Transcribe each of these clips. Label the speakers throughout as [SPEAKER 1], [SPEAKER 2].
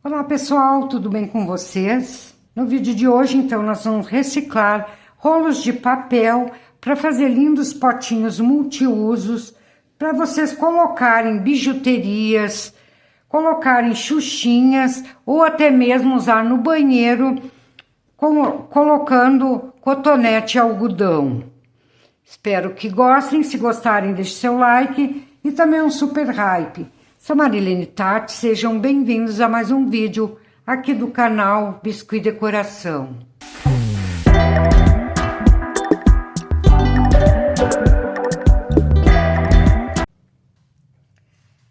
[SPEAKER 1] Olá pessoal, tudo bem com vocês? No vídeo de hoje, então, nós vamos reciclar rolos de papel para fazer lindos potinhos multiusos para vocês colocarem bijuterias, colocarem xuxinhas ou até mesmo usar no banheiro colocando cotonete e algodão. Espero que gostem, se gostarem deixe seu like e também um super hype. Sou Marilene Tati, sejam bem-vindos a mais um vídeo aqui do canal Biscuit Decoração.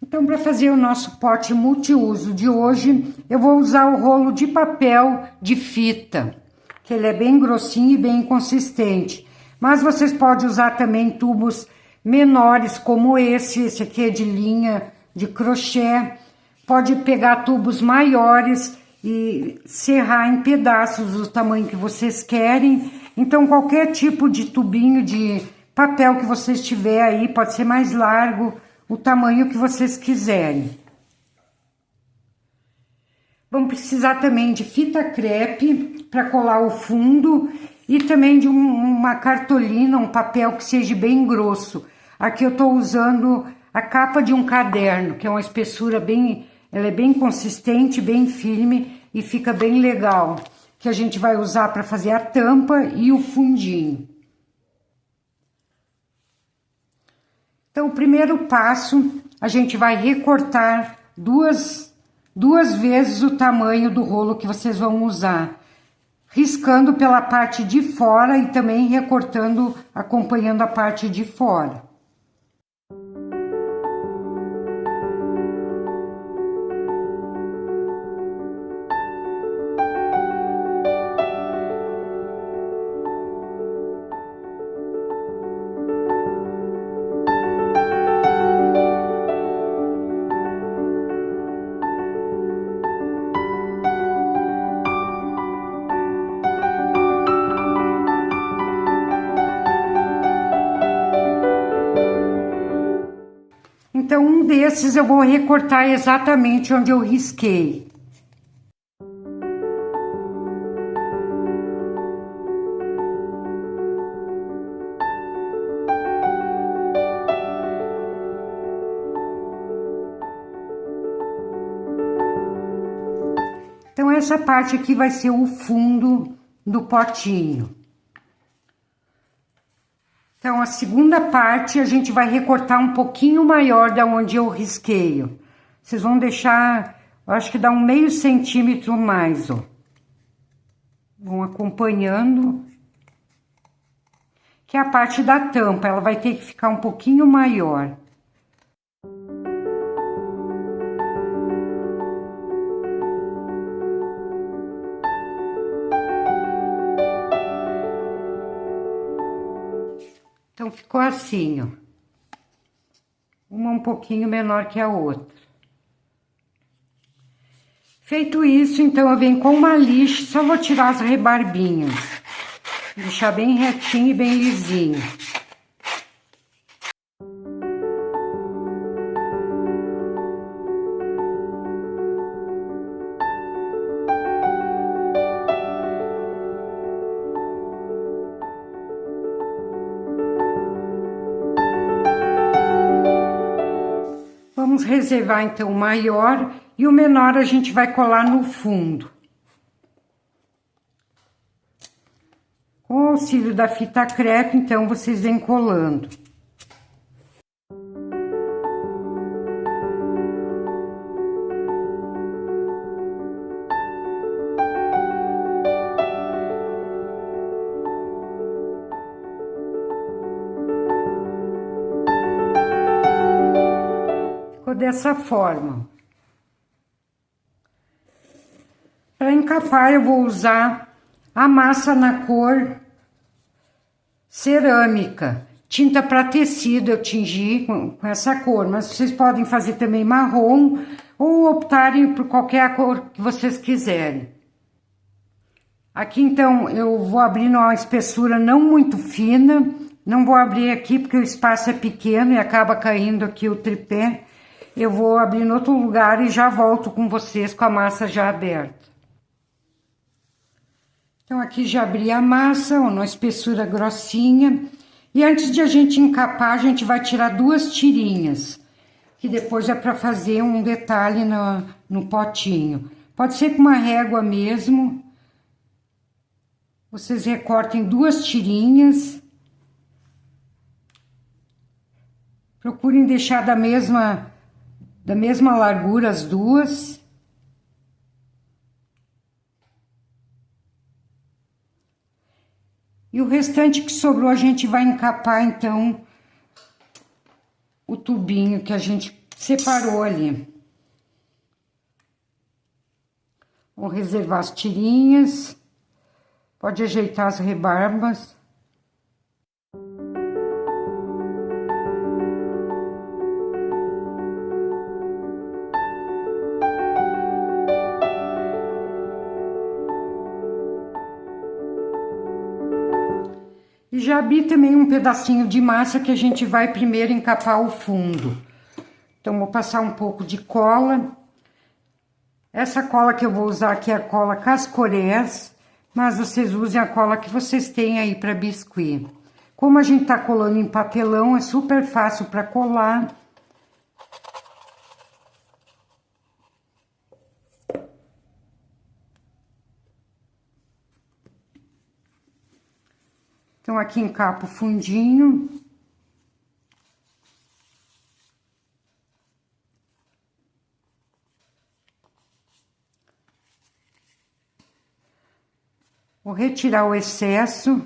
[SPEAKER 1] Então, para fazer o nosso pote multiuso de hoje, eu vou usar o rolo de papel de fita, que ele é bem grossinho e bem consistente. Mas vocês podem usar também tubos menores como esse aqui é de linha de crochê, pode pegar tubos maiores e serrar em pedaços do tamanho que vocês querem. Então, qualquer tipo de tubinho de papel que vocês tiver aí, pode ser mais largo, o tamanho que vocês quiserem. Vamos precisar também de fita crepe para colar o fundo e também de uma cartolina, um papel que seja bem grosso. Aqui eu estou usando a capa de um caderno, que é uma espessura ela é bem consistente, bem firme e fica bem legal. Que a gente vai usar para fazer a tampa e o fundinho. Então, o primeiro passo, a gente vai recortar duas vezes o tamanho do rolo que vocês vão usar. Riscando pela parte de fora e também recortando, acompanhando a parte de fora. Então, um desses eu vou recortar exatamente onde eu risquei. Então, essa parte aqui vai ser o fundo do potinho. Então, a segunda parte, a gente vai recortar um pouquinho maior da onde eu risquei. Vocês vão deixar, eu acho que dá um meio centímetro mais, ó. Vão acompanhando. Que é a parte da tampa, ela vai ter que ficar um pouquinho maior. Então, ficou assim, ó. Uma um pouquinho menor que a outra. Feito isso, então, eu venho com uma lixa, só vou tirar as rebarbinhas. Deixar bem retinho e bem lisinho. Vamos reservar, então, o maior e o menor a gente vai colar no fundo. Com o auxílio da fita crepe, então, vocês vêm colando. Dessa forma. Para encapar, eu vou usar a massa na cor cerâmica. Tinta para tecido eu tingi com essa cor, mas vocês podem fazer também marrom ou optarem por qualquer cor que vocês quiserem. Aqui, então, eu vou abrir numa espessura não muito fina. Não vou abrir aqui porque o espaço é pequeno e acaba caindo aqui o tripé. Eu vou abrir em outro lugar e já volto com vocês com a massa já aberta. Então, aqui já abri a massa, uma espessura grossinha. E antes de a gente encapar, a gente vai tirar 2 tirinhas, que depois é para fazer um detalhe no potinho. Pode ser com uma régua mesmo. Vocês recortem 2 tirinhas. Procurem deixar da mesma largura as duas. E o restante que sobrou a gente vai encapar, então, o tubinho que a gente separou ali. Vou reservar as tirinhas. Pode ajeitar as rebarbas. E já abri também um pedacinho de massa que a gente vai primeiro encapar o fundo. Então, vou passar um pouco de cola. Essa cola que eu vou usar aqui é a cola Cascorés, mas vocês usem a cola que vocês têm aí para biscuit. Como a gente tá colando em papelão, é super fácil para colar. Então, aqui encapo o fundinho. Vou retirar o excesso.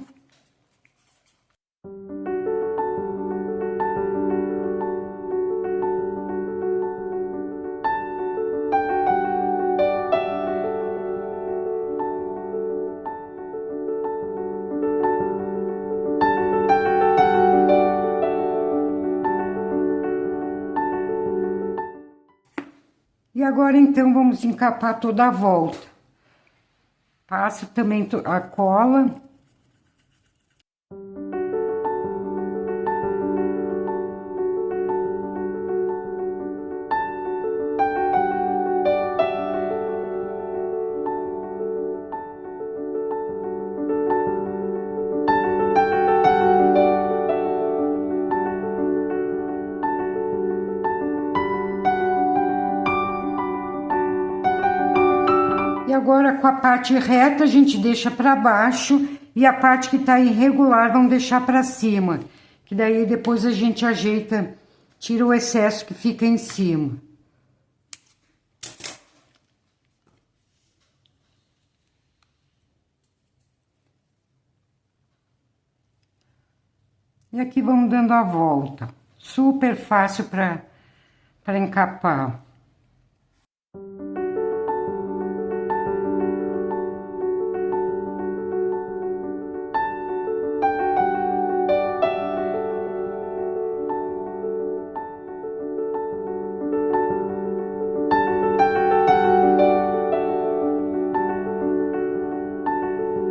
[SPEAKER 1] E agora, então, vamos encapar toda a volta. Passo também a cola. E agora, com a parte reta, a gente deixa para baixo e a parte que tá irregular, vamos deixar para cima. Que daí depois a gente ajeita, tira o excesso que fica em cima. E aqui vamos dando a volta. Super fácil para encapar.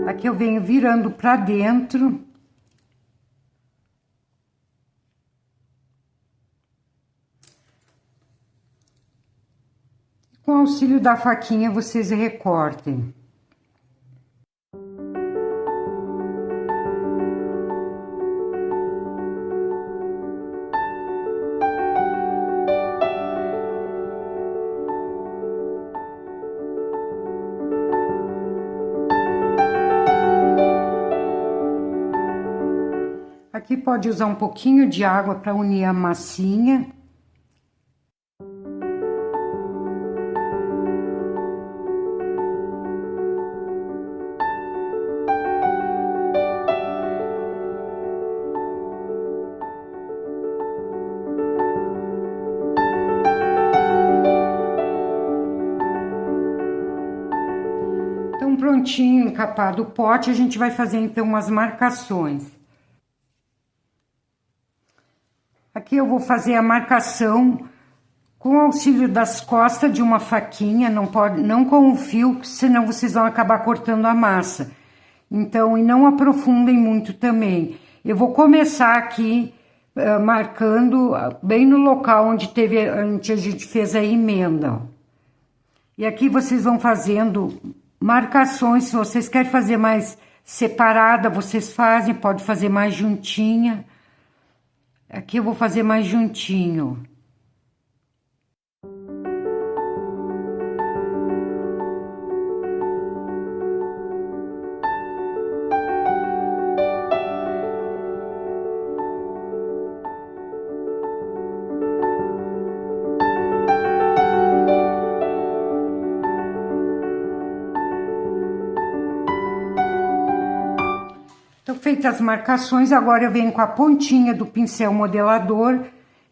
[SPEAKER 1] Aqui eu venho virando para dentro. Com o auxílio da faquinha, vocês recortem. Aqui pode usar um pouquinho de água para unir a massinha. Então, prontinho, encapado o pote, a gente vai fazer então umas marcações. Aqui eu vou fazer a marcação com o auxílio das costas de uma faquinha, não com o fio, senão vocês vão acabar cortando a massa. Então, e não aprofundem muito também. Eu vou começar aqui marcando bem no local onde a gente fez a emenda. Ó. E aqui vocês vão fazendo marcações. Se vocês querem fazer mais separada, vocês fazem, pode fazer mais juntinha. Aqui eu vou fazer mais juntinho. Então, feitas as marcações, agora eu venho com a pontinha do pincel modelador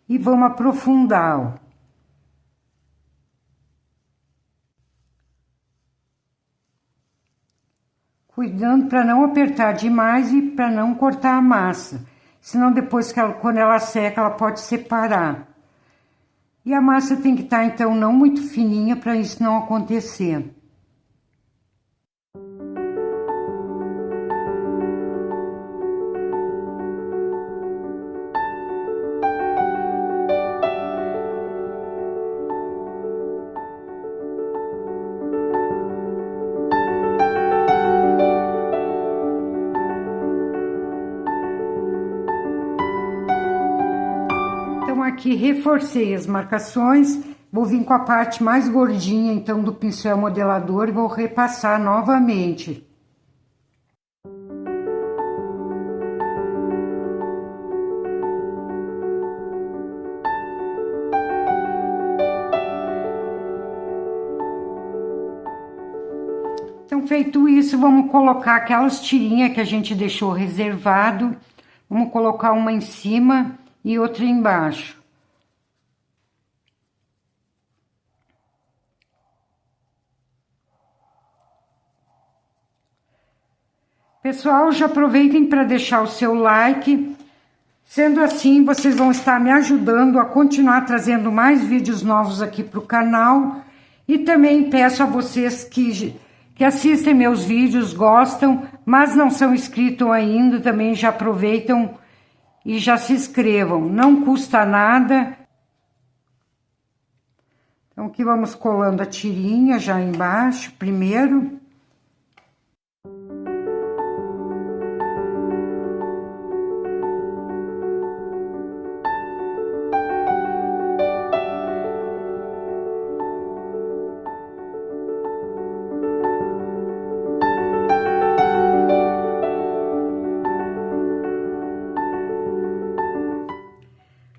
[SPEAKER 1] e vamos aprofundar, ó. Cuidando para não apertar demais e para não cortar a massa. Senão depois, quando ela seca, ela pode separar. E a massa tem que estar, então, não muito fininha para isso não acontecer. Aqui reforcei as marcações, vou vir com a parte mais gordinha, então, do pincel modelador e vou repassar novamente. Então, feito isso, vamos colocar aquelas tirinhas que a gente deixou reservado, vamos colocar uma em cima e outra embaixo. Pessoal, já aproveitem para deixar o seu like. Sendo assim, vocês vão estar me ajudando a continuar trazendo mais vídeos novos aqui para o canal. E também peço a vocês que assistem meus vídeos, gostam, mas não são inscritos ainda, também já aproveitam e já se inscrevam. Não custa nada. Então, aqui vamos colando a tirinha já embaixo, primeiro.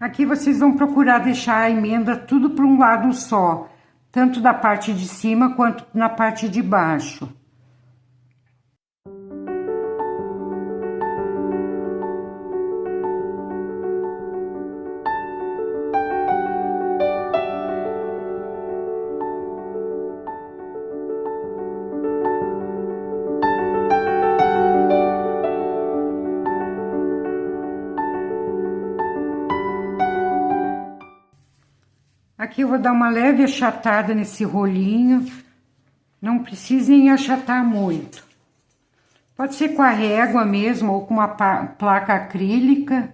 [SPEAKER 1] Aqui vocês vão procurar deixar a emenda tudo para um lado só, tanto da parte de cima quanto na parte de baixo. Aqui eu vou dar uma leve achatada nesse rolinho, não precisem achatar muito. Pode ser com a régua mesmo ou com uma placa acrílica.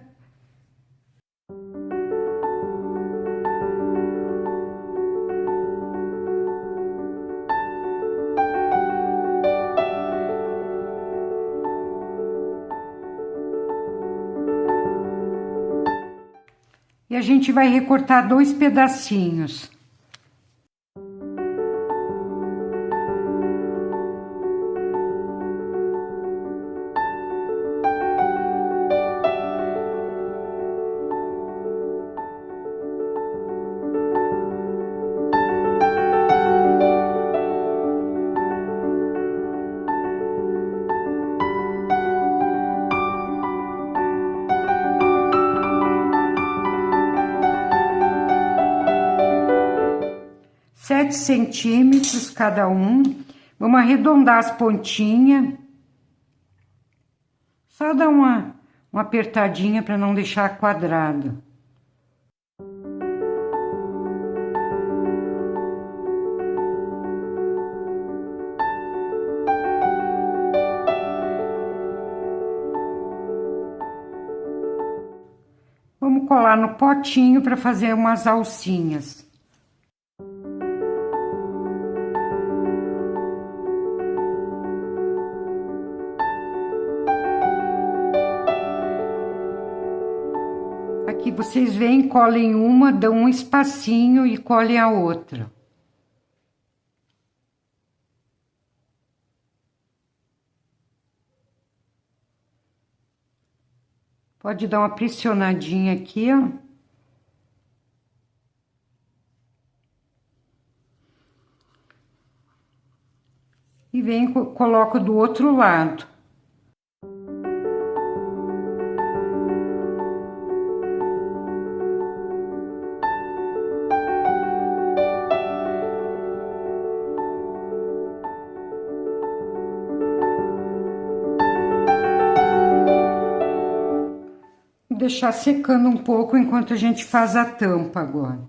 [SPEAKER 1] E a gente vai recortar 2 pedacinhos. Centímetros cada um. Vamos arredondar as pontinhas. Só dar uma apertadinha para não deixar quadrado. colar no potinho para fazer umas alcinhas. Aqui vocês veem, colhem uma, dão um espacinho e colhem a outra. Pode dar uma pressionadinha aqui, ó. E venho, coloco do outro lado. Deixar secando um pouco enquanto a gente faz a tampa agora.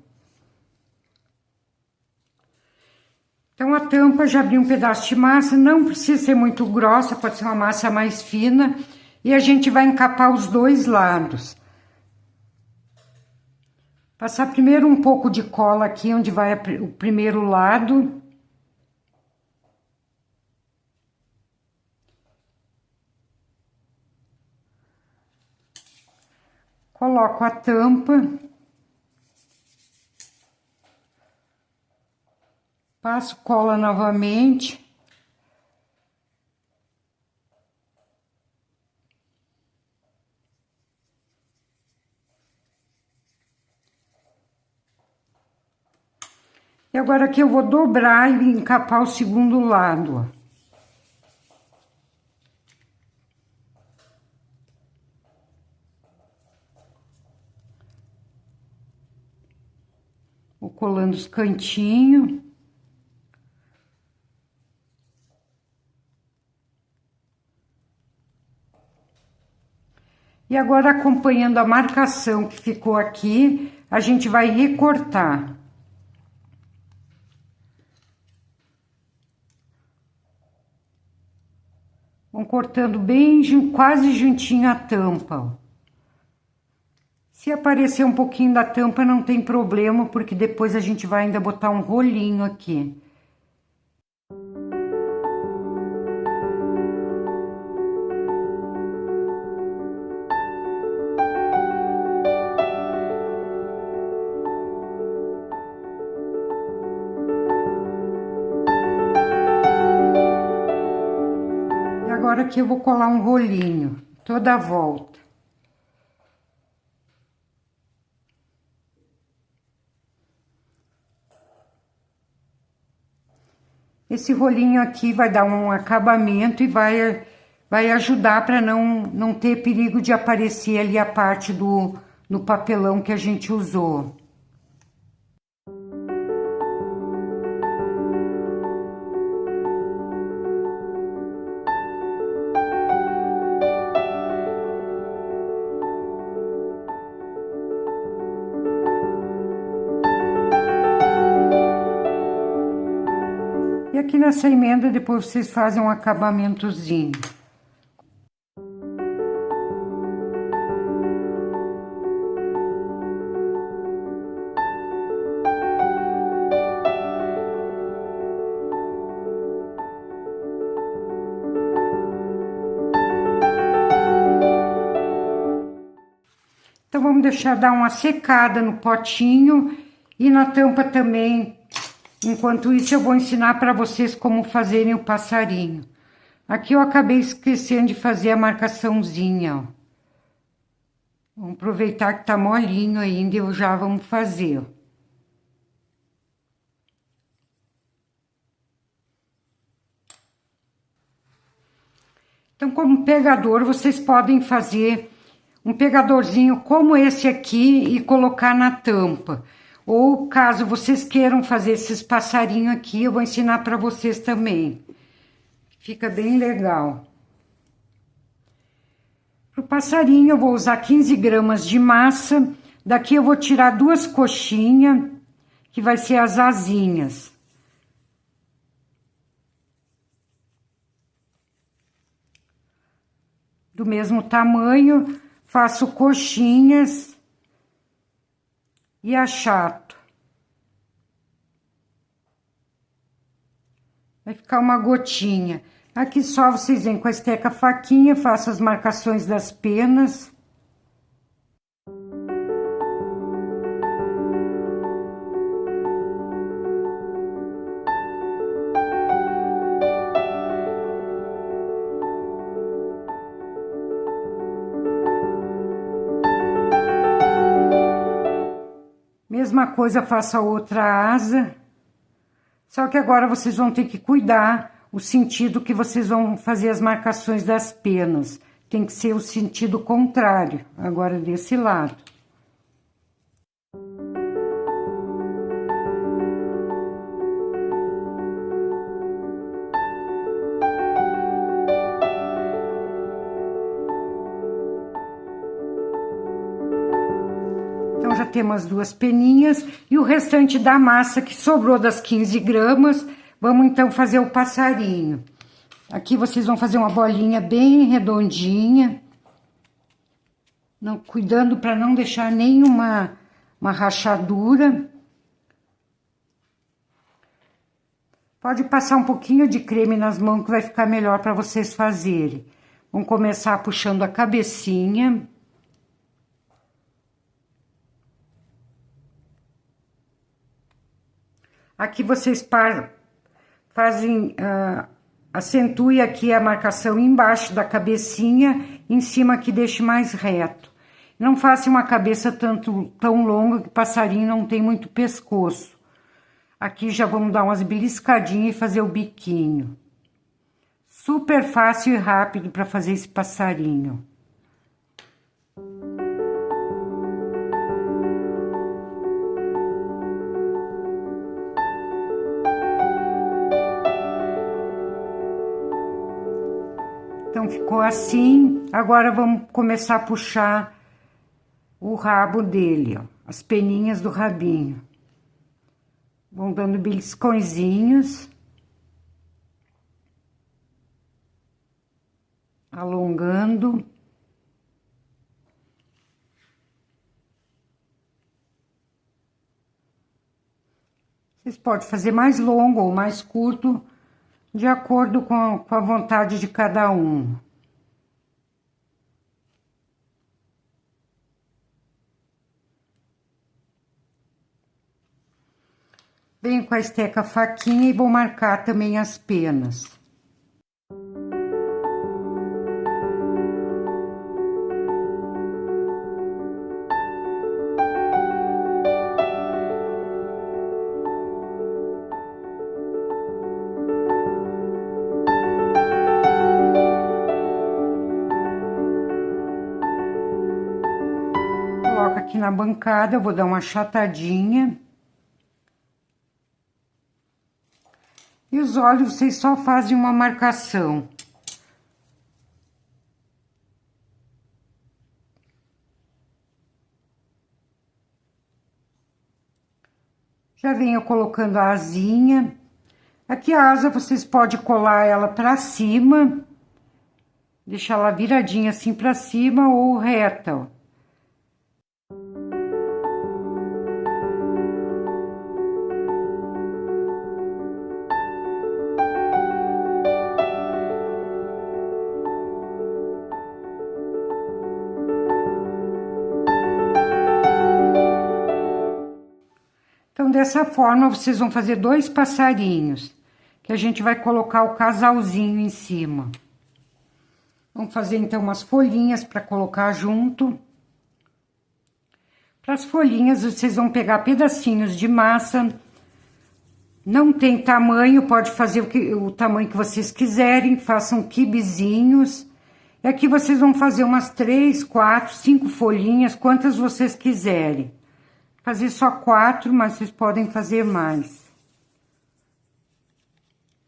[SPEAKER 1] Então, a tampa, já abri um pedaço de massa, não precisa ser muito grossa, pode ser uma massa mais fina. E a gente vai encapar os dois lados. Passar primeiro um pouco de cola aqui, onde vai o primeiro lado. Coloco a tampa. Passo cola novamente. E agora aqui eu vou dobrar e encapar o segundo lado, ó. Vou colando os cantinhos. E agora, acompanhando a marcação que ficou aqui, a gente vai recortar. Vamos cortando bem, quase juntinho a tampa, ó. Se aparecer um pouquinho da tampa, não tem problema, porque depois a gente vai ainda botar um rolinho aqui. E agora aqui eu vou colar um rolinho, toda a volta. Esse rolinho aqui vai dar um acabamento e vai ajudar para não ter perigo de aparecer ali a parte do papelão que a gente usou. E aqui nessa emenda, depois vocês fazem um acabamentozinho. Então, vamos deixar dar uma secada no potinho e na tampa também. Enquanto isso, eu vou ensinar para vocês como fazerem o passarinho. Aqui eu acabei esquecendo de fazer a marcaçãozinha, ó. Vamos aproveitar que tá molinho ainda e já vamos fazer, ó. Então, como pegador, vocês podem fazer um pegadorzinho como esse aqui e colocar na tampa. Ou, caso vocês queiram fazer esses passarinhos aqui, eu vou ensinar para vocês também. Fica bem legal. Para o passarinho, eu vou usar 15 gramas de massa. Daqui eu vou tirar 2 coxinhas, que vai ser as asinhas. Do mesmo tamanho, faço coxinhas e achato. Vai ficar uma gotinha. Aqui só vocês vêm com a esteca faquinha, façam as marcações das penas. Mesma coisa, faça a outra asa. Só que agora vocês vão ter que cuidar o sentido que vocês vão fazer as marcações das penas. Tem que ser o sentido contrário, agora desse lado. Então, já temos as duas peninhas e o restante da massa que sobrou das 15 gramas, vamos então fazer o passarinho. Aqui vocês vão fazer uma bolinha bem redondinha, cuidando para não deixar nenhuma rachadura. Pode passar um pouquinho de creme nas mãos que vai ficar melhor para vocês fazerem. Vamos começar puxando a cabecinha. Aqui vocês fazem, acentue aqui a marcação embaixo da cabecinha, em cima aqui deixe mais reto. Não faça uma cabeça tão longa que o passarinho não tem muito pescoço. Aqui já vamos dar umas beliscadinhas e fazer o biquinho. Super fácil e rápido para fazer esse passarinho. Então, ficou assim. Agora, vamos começar a puxar o rabo dele, ó. As peninhas do rabinho. Vão dando beliscõezinhos. Alongando. Vocês podem fazer mais longo ou mais curto, de acordo com a vontade de cada um. Venho com a esteca faquinha e vou marcar também as penas. Coloco aqui na bancada, eu vou dar uma achatadinha. E os olhos, vocês só fazem uma marcação. Já venho colocando a asinha. Aqui a asa, vocês podem colar ela pra cima. Deixar ela viradinha assim pra cima ou reta, ó. Então, dessa forma, vocês vão fazer 2 passarinhos, que a gente vai colocar o casalzinho em cima. Vamos fazer, então, umas folhinhas para colocar junto. Para as folhinhas, vocês vão pegar pedacinhos de massa. Não tem tamanho, pode fazer o tamanho que vocês quiserem, façam quibezinhos. E aqui vocês vão fazer umas 3, 4, 5 folhinhas, quantas vocês quiserem. Fazer só 4, mas vocês podem fazer mais.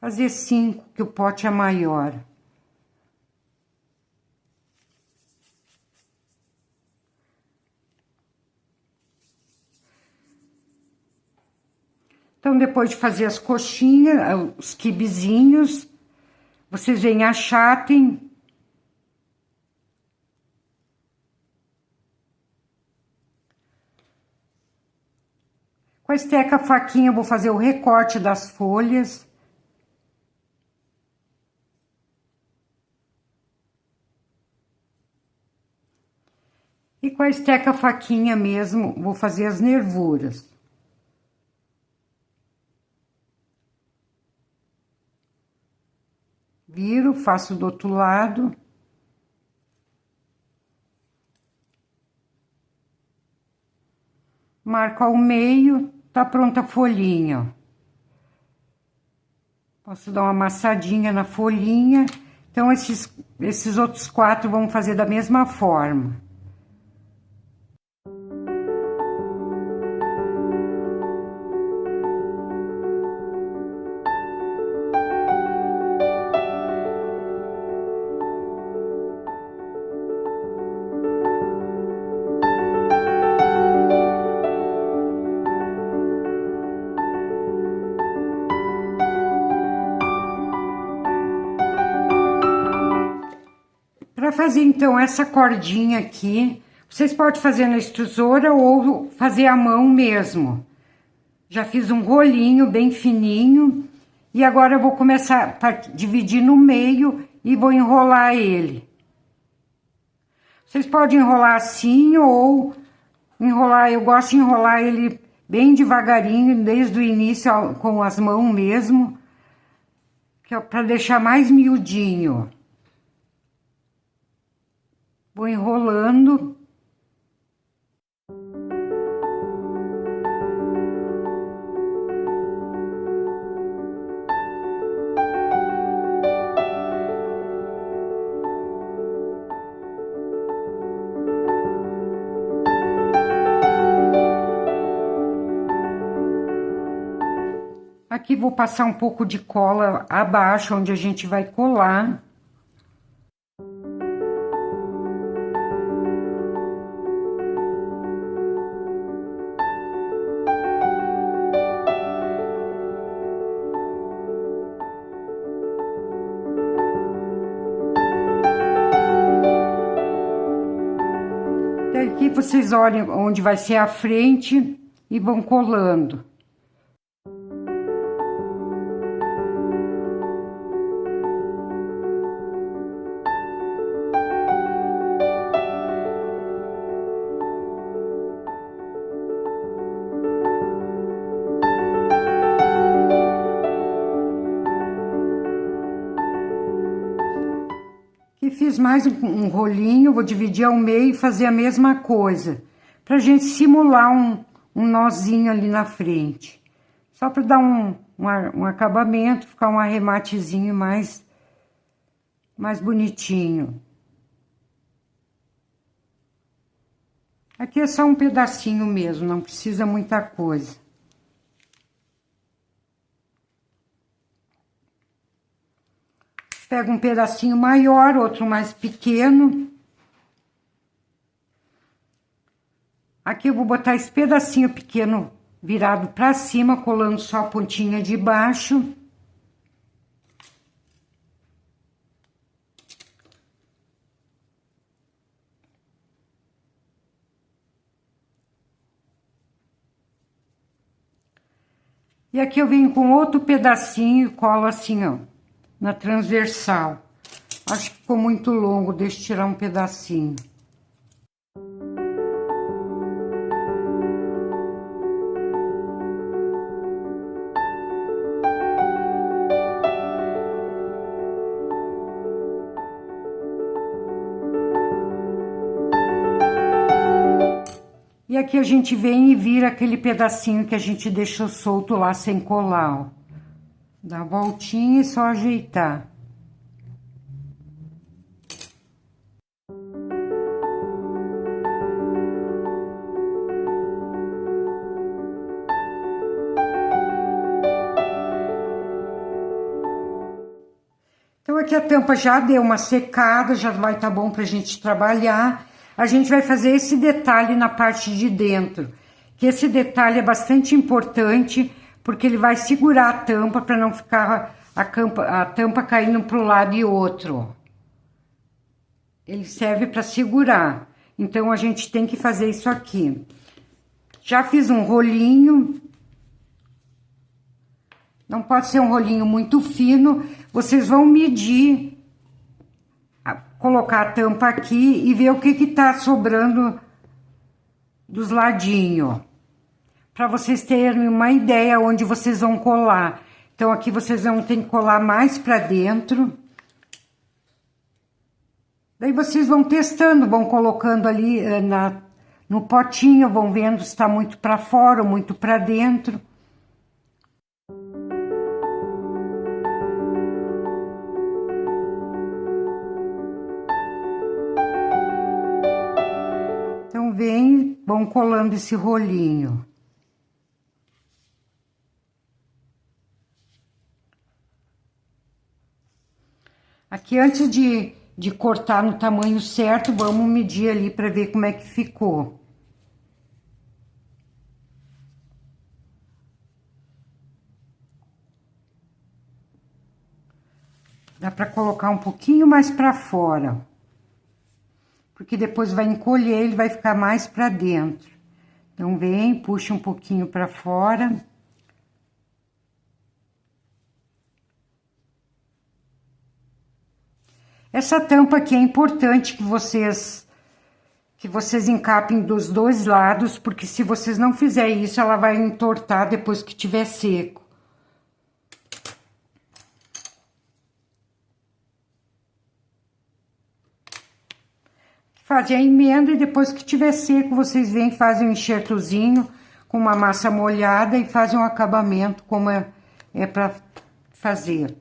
[SPEAKER 1] Fazer 5, que o pote é maior. Então, depois de fazer as coxinhas, os quibezinhos, vocês vêm, achatem. Com a esteca faquinha eu vou fazer o recorte das folhas. E com a esteca faquinha mesmo, vou fazer as nervuras. Viro, faço do outro lado. Marco ao meio, tá pronta a folhinha, ó. Posso dar uma amassadinha na folhinha. Então, esses outros 4 vamos fazer da mesma forma. Para fazer, então, essa cordinha aqui, vocês podem fazer na extrusora ou fazer à mão mesmo. Já fiz um rolinho bem fininho e agora eu vou começar a dividir no meio e vou enrolar ele. Vocês podem enrolar assim ou enrolar, eu gosto de enrolar ele bem devagarinho, desde o início com as mãos mesmo, que é para deixar mais miudinho. Vou enrolando. Aqui vou passar um pouco de cola abaixo, onde a gente vai colar. Aqui vocês olhem onde vai ser a frente e vão colando. E fiz mais um rolinho, vou dividir ao meio e fazer a mesma coisa. Pra gente simular um nozinho ali na frente. Só para dar um acabamento, ficar um arrematezinho mais bonitinho. Aqui é só um pedacinho mesmo, não precisa muita coisa. Pego um pedacinho maior, outro mais pequeno. Aqui eu vou botar esse pedacinho pequeno virado para cima, colando só a pontinha de baixo. E aqui eu venho com outro pedacinho e colo assim, ó, na transversal. Acho que ficou muito longo, deixa eu tirar um pedacinho. E aqui a gente vem e vira aquele pedacinho que a gente deixou solto lá sem colar, ó. Dá a voltinha e só ajeitar. Então aqui a tampa já deu uma secada, já vai estar bom pra gente trabalhar. A gente vai fazer esse detalhe na parte de dentro, que esse detalhe é bastante importante, porque ele vai segurar a tampa para não ficar a tampa caindo para um lado e outro. Ele serve para segurar, então a gente tem que fazer isso aqui. Já fiz um rolinho, Não pode ser um rolinho muito fino. Vocês vão medir, colocar a tampa aqui e ver o que tá sobrando dos ladinhos. Para vocês terem uma ideia onde vocês vão colar. Então, aqui vocês vão ter que colar mais para dentro. Daí vocês vão testando, vão colocando ali no potinho, vão vendo se está muito para fora ou muito para dentro. Então, vão colando esse rolinho. Aqui, antes de cortar no tamanho certo, vamos medir ali para ver como é que ficou. Dá para colocar um pouquinho mais para fora, porque depois vai encolher, ele vai ficar mais para dentro. Então, puxa um pouquinho para fora. Essa tampa aqui é importante que vocês encapem dos dois lados, porque se vocês não fizerem isso, ela vai entortar depois que tiver seco. Fazem a emenda e depois que tiver seco, vocês fazem um enxertozinho com uma massa molhada e fazem um acabamento como é para fazer.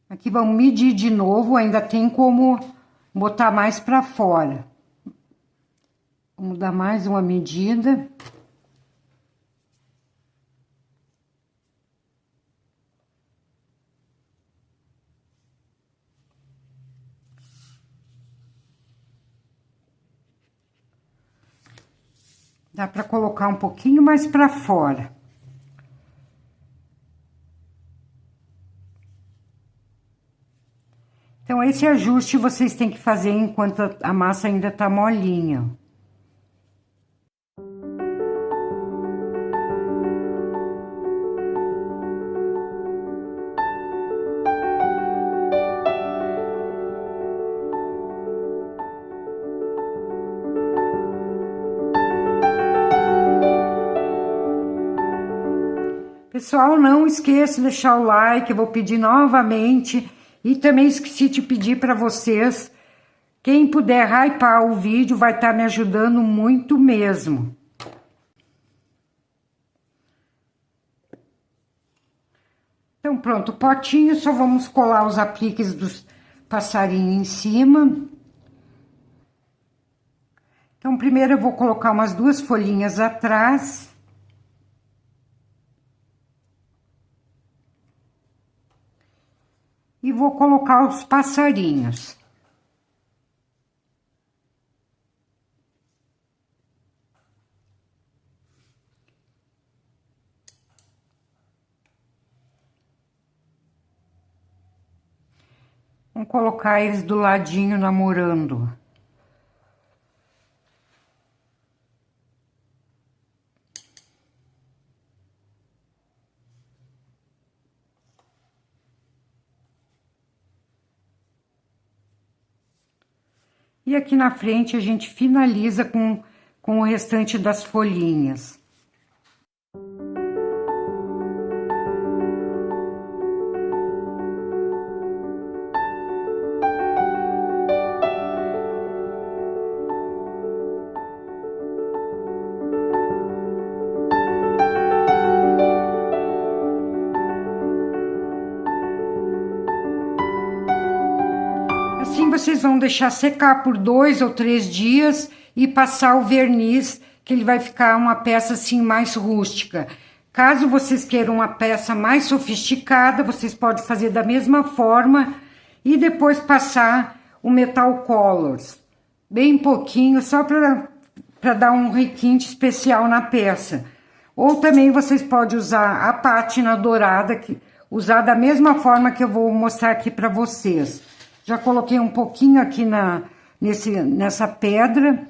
[SPEAKER 1] Aqui vamos medir de novo, ainda tem como botar mais para fora. Vamos dar mais uma medida. Dá para colocar um pouquinho mais para fora. Então, esse ajuste vocês têm que fazer enquanto a massa ainda tá molinha. Pessoal, não esqueça de deixar o like, eu vou pedir novamente. E também esqueci de pedir para vocês, quem puder hypar o vídeo vai estar me ajudando muito mesmo. Então pronto, o potinho, só vamos colar os apliques dos passarinhos em cima. Então primeiro eu vou colocar umas 2 folhinhas atrás. E vou colocar os passarinhos. Vamos colocar eles do ladinho namorando. E aqui na frente a gente finaliza com o restante das folhinhas. Assim vocês vão deixar secar por 2 ou 3 dias e passar o verniz, que ele vai ficar uma peça assim mais rústica. Caso vocês queiram uma peça mais sofisticada, vocês podem fazer da mesma forma e depois passar o Metal Colors. Bem pouquinho, só para dar um requinte especial na peça. Ou também vocês podem usar a pátina dourada, usar da mesma forma que eu vou mostrar aqui para vocês. Já coloquei um pouquinho aqui nessa pedra.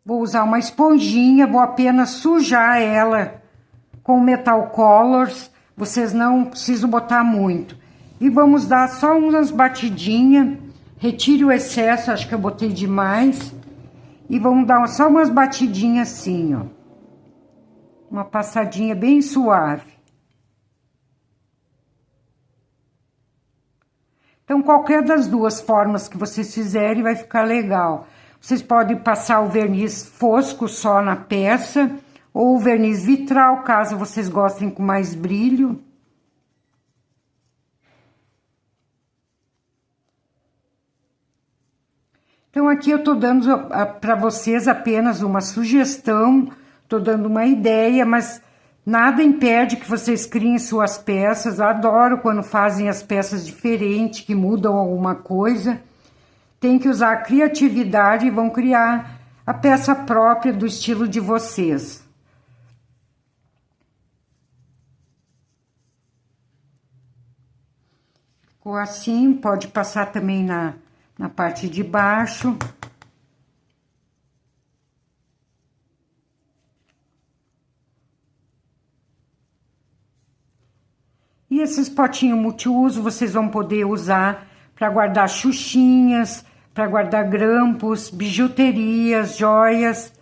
[SPEAKER 1] Vou usar uma esponjinha, vou apenas sujar ela com Metal Colors. Vocês não precisam botar muito. E vamos dar só umas batidinhas. Retire o excesso, acho que eu botei demais. E vamos dar só umas batidinhas assim, ó. Uma passadinha bem suave. Então, qualquer das duas formas que vocês fizerem vai ficar legal. Vocês podem passar o verniz fosco só na peça, ou o verniz vitral, caso vocês gostem com mais brilho. Então, aqui eu tô dando para vocês apenas uma sugestão, tô dando uma ideia, mas nada impede que vocês criem suas peças. Eu adoro quando fazem as peças diferentes, que mudam alguma coisa. Tem que usar a criatividade e vão criar a peça própria do estilo de vocês. Ficou assim, pode passar também na parte de baixo. E esses potinhos multiuso vocês vão poder usar para guardar xuxinhas, para guardar grampos, bijuterias, joias.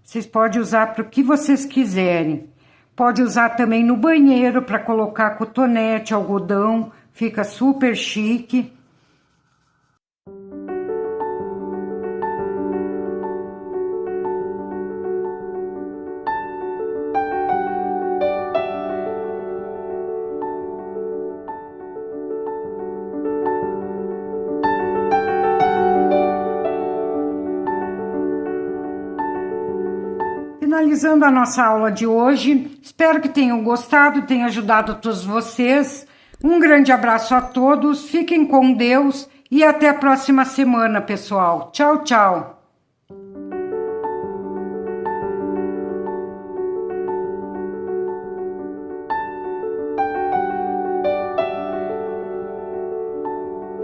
[SPEAKER 1] Vocês podem usar para o que vocês quiserem. Pode usar também no banheiro para colocar cotonete, algodão, fica super chique. Finalizando a nossa aula de hoje, espero que tenham gostado, tenha ajudado todos vocês. Um grande abraço a todos, fiquem com Deus e até a próxima semana, pessoal. Tchau, tchau!